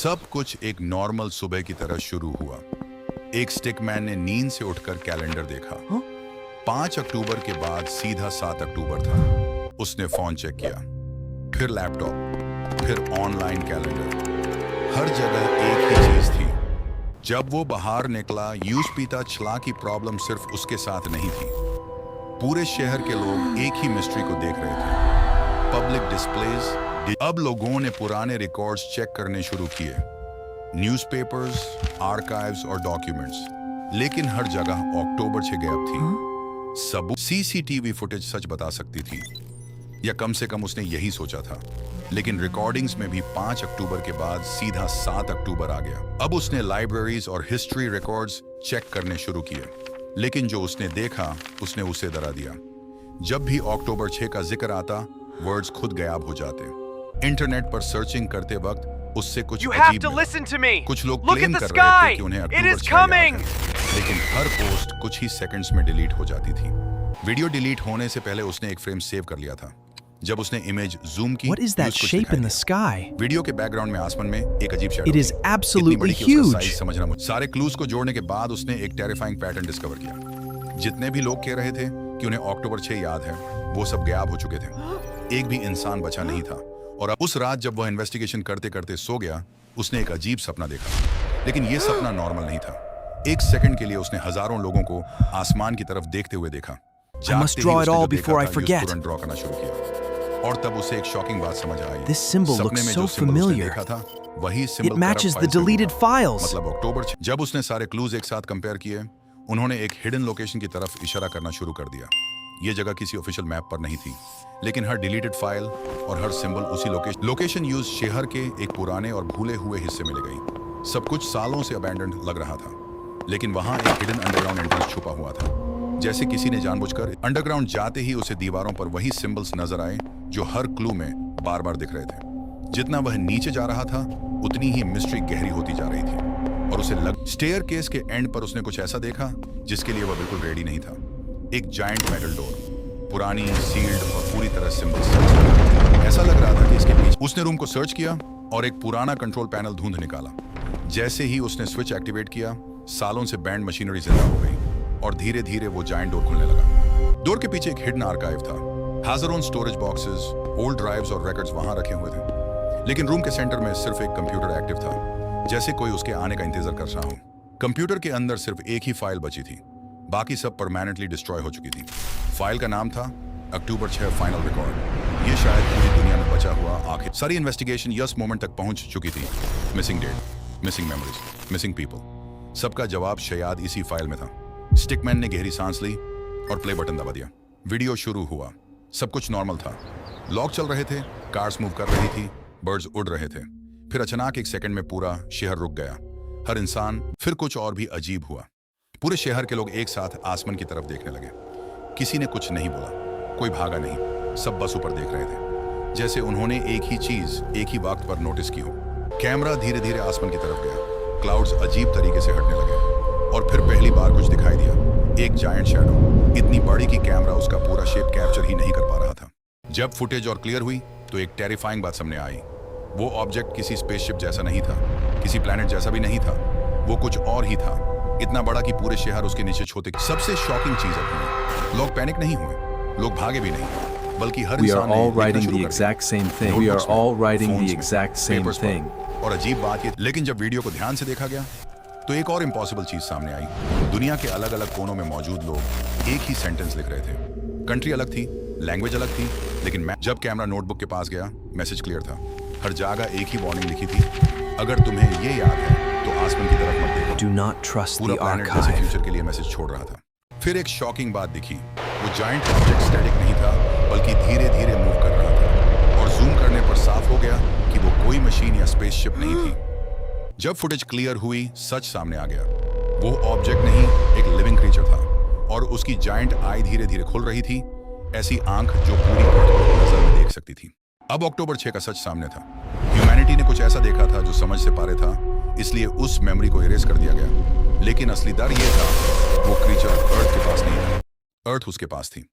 सब कुछ एक नॉर्मल सुबह की तरह शुरू हुआ। एक स्टिकमैन ने नींद से उठकर कैलेंडर देखा। 5 अक्टूबर के बाद सीधा 7 अक्टूबर था। उसने फोन चेक किया, फिर लैपटॉप, फिर ऑनलाइन कैलेंडर। हर जगह एक ही चीज थी। जब वो बाहर निकला, यूज पीता छला की प्रॉब्लम सिर्फ उसके साथ नहीं थी। पूरे शहर के लोग एक ही मिस्ट्री को देख रहे थे। Public displays. अब लोगों ने पुराने रिकॉर्ड्स चेक करने शुरू किए, न्यूज़पेपर्स, आर्काइव्स और डॉक्यूमेंट्स। लेकिन हर जगह अक्टूबर 6 गायब थी। सबूत सीसीटीवी फुटेज सच बता सकती थी, या कम से कम उसने यही सोचा था। लेकिन रिकॉर्डिंग्स में भी 5 अक्टूबर के बाद सीधा 7 अक्टूबर आ गया। अब उसने लाइब्रेरीज और हिस्ट्री रिकॉर्ड्स चेक करने शुरू किए, लेकिन जो उसने देखा उसने उसे डरा दिया। जब भी अक्टूबर 6 का जिक्र आता, वर्ड्स खुद गायब हो जाते। इंटरनेट पर सर्चिंग करते वक्त उससे कुछ अजीब मिला। कुछ लोग क्लेम कर रहे थे कि उन्हें अक्टूबर 6 याद है, लेकिन हर पोस्ट कुछ ही सेकंड्स में डिलीट हो जाती थी। वीडियो डिलीट होने से पहले उसने एक फ्रेम सेव कर लिया था। जब उसने इमेज जूम की, What is that shape in the sky? Video के बैकग्राउंड में आसमान में एक अजीब shadow. It is absolutely huge. समझना मुझे। सारे क्लूज को जोड़ने के बाद उसने एक टेरिफाइंग पैटर्न डिस्कवर किया। जितने भी लोग कह रहे थे कि उन्हें अक्टूबर 6 याद है, वो सब गायब हो चुके थे। एक भी इंसान बचा नहीं था। और अब उस रात जब वह इन्वेस्टिगेशन करते करते सो गया, उसने एक अजीब सपना देखा। लेकिन यह सपना नॉर्मल नहीं था। एक सेकंड के लिए उसने हजारों लोगों को आसमान की तरफ देखते हुए देखा। I must draw it all before I forget. तुरंत ड्रॉ करना शुरू किया। और तब उसे एक शॉकिंग बात समझ आई। This symbol सपने looks में so जो सिंबल उसने familiar. देखा था, वही symbol It matches the corrupt files में deleted था। files. मतलब अक्टूबर 6। जब उसने सारे क्लूज एक साथ कंपेयर किए, उन्होंने एक हिडन लोकेशन की तरफ इशारा करना शुरू कर दिया। ये जगह किसी ऑफिशियल मैप पर नहीं थी, लेकिन हर डिलीटेड फाइल और हर सिंबल उसी लोकेशन यूज शहर के एक पुराने और भूले हुए हिस्से में ले गई। सब कुछ सालों से अबैंडन्ड लग रहा था, लेकिन वहां एक हिडन अंडरग्राउंड एंट्रेंस छुपा हुआ था। जैसे किसी ने जानबूझकर अंडरग्राउंड जाते ही उसे दीवारों पर वही सिंबल्स नजर आए जो हर क्लू में बार बार दिख रहे थे। जितना वह नीचे जा रहा था, उतनी ही मिस्ट्री गहरी होती जा रही थी। और उसे स्टेयर केस के एंड पर उसने कुछ ऐसा देखा जिसके लिए वह बिल्कुल रेडी नहीं था। एक जायंट मेटल डोर, पुरानी, सील्ड और पूरी तरह सिंबल्स। ऐसा लग रहा था कि इसके पीछे। उसने रूम को सर्च किया और एक पुराना कंट्रोल पैनल ढूंढ निकाला। जैसे ही उसने स्विच एक्टिवेट किया, सालों से बैंड मशीनरी जिंदा हो गई और धीरे धीरे वो जायंट डोर खुलने लगा। डोर के पीछे एक हिडन आर्काइव था। हजारों स्टोरेज बॉक्सेस, ओल्ड ड्राइव्स और रिकॉर्ड्स वहां रखे हुए थे। लेकिन रूम के सेंटर में सिर्फ एक कंप्यूटर एक्टिव था, जैसे कोई उसके आने का इंतजार कर रहा हो। कंप्यूटर के अंदर सिर्फ एक ही फाइल बची थी, बाकी सब परमानेंटली डिस्ट्रॉय हो चुकी थी। फाइल का नाम था अक्टूबर 6 फाइनल रिकॉर्ड। ये शायद पूरी दुनिया में बचा हुआ आखिर। सारी इन्वेस्टिगेशन यस मोमेंट तक पहुंच चुकी थी। Missing date, missing memories, missing people, सबका जवाब शायद इसी फाइल में था। स्टिकमैन ने गहरी सांस ली और प्ले बटन दबा दिया। वीडियो शुरू हुआ। सब कुछ नॉर्मल था। लॉक चल रहे थे, कार्स मूव कर रही थी, बर्ड्स उड़ रहे थे। फिर अचानक एक सेकंड में पूरा शहर रुक गया। हर इंसान। फिर कुछ और भी अजीब हुआ। पूरे शहर के लोग एक साथ आसमान की तरफ देखने लगे। किसी ने कुछ नहीं बोला, कोई भागा नहीं, सब बस ऊपर देख रहे थे, जैसे उन्होंने एक ही चीज एक ही वक्त पर नोटिस की हो। कैमरा धीरे धीरे आसमान की तरफ गया। क्लाउड्स अजीब तरीके से हटने लगे और फिर पहली बार कुछ दिखाई दिया। एक जायंट शैडो, इतनी बड़ी कि कैमरा उसका पूरा शेप कैप्चर ही नहीं कर पा रहा था। जब फुटेज और क्लियर हुई तो एक टेरिफाइंग बात सामने आई। वो ऑब्जेक्ट किसी स्पेसशिप जैसा नहीं था, किसी प्लेनेट जैसा भी नहीं था। वो कुछ और ही था, इतना बड़ा कि पूरे शहर उसके नीचे छोटे। सबसे शॉकिंग चीज अपनी, लोग पैनिक नहीं हुए, लोग भागे भी नहीं, बल्कि हर इंसान ने writing the exact same thing. We are all writing the exact same thing. और अजीब बात ये, लेकिन जब वीडियो को ध्यान से देखा गया तो एक और इम्पॉसिबल चीज सामने आई। दुनिया के अलग अलग कोनों में मौजूद लोग एक ही सेंटेंस लिख रहे थे। कंट्री अलग थी, लैंग्वेज अलग थी, लेकिन जब कैमरा नोटबुक के पास गया, मैसेज क्लियर था। हर जगह एक ही वार्निंग लिखी थी, अगर तुम्हें ये याद है तो आसमान की तरफ मत देखो। Do not trust पूरा the प्लैनेट जैसे archive. फ्यूचर के लिए मैसेज छोड़ रहा था। फिर एक शॉकिंग बात दिखी। वो जायंट ऑब्जेक्ट स्टैटिक नहीं था, बल्कि धीरे धीरे मूव कर रहा था। और जूम करने पर साफ हो गया कि वो कोई मशीन या स्पेसशिप नहीं थी। जब फुटेज क्लियर हुई, सच सामने आ गया। वो ऑब्जेक्ट नहीं, एक लिविंग क्रीचर था, और उसकी जायंट आई धीरे धीरे खुल रही थी, ऐसी आंख जो पूरी अर्थ को नजर में देख सकती थी। अब अक्टूबर 6 का सच सामने था। ह्यूमैनिटी ने कुछ ऐसा देखा था जो समझ से पारे था, इसलिए उस मेमोरी को इरेज कर दिया गया। लेकिन असली डर ये था, वो क्रीचर अर्थ के पास नहीं था, अर्थ उसके पास थी।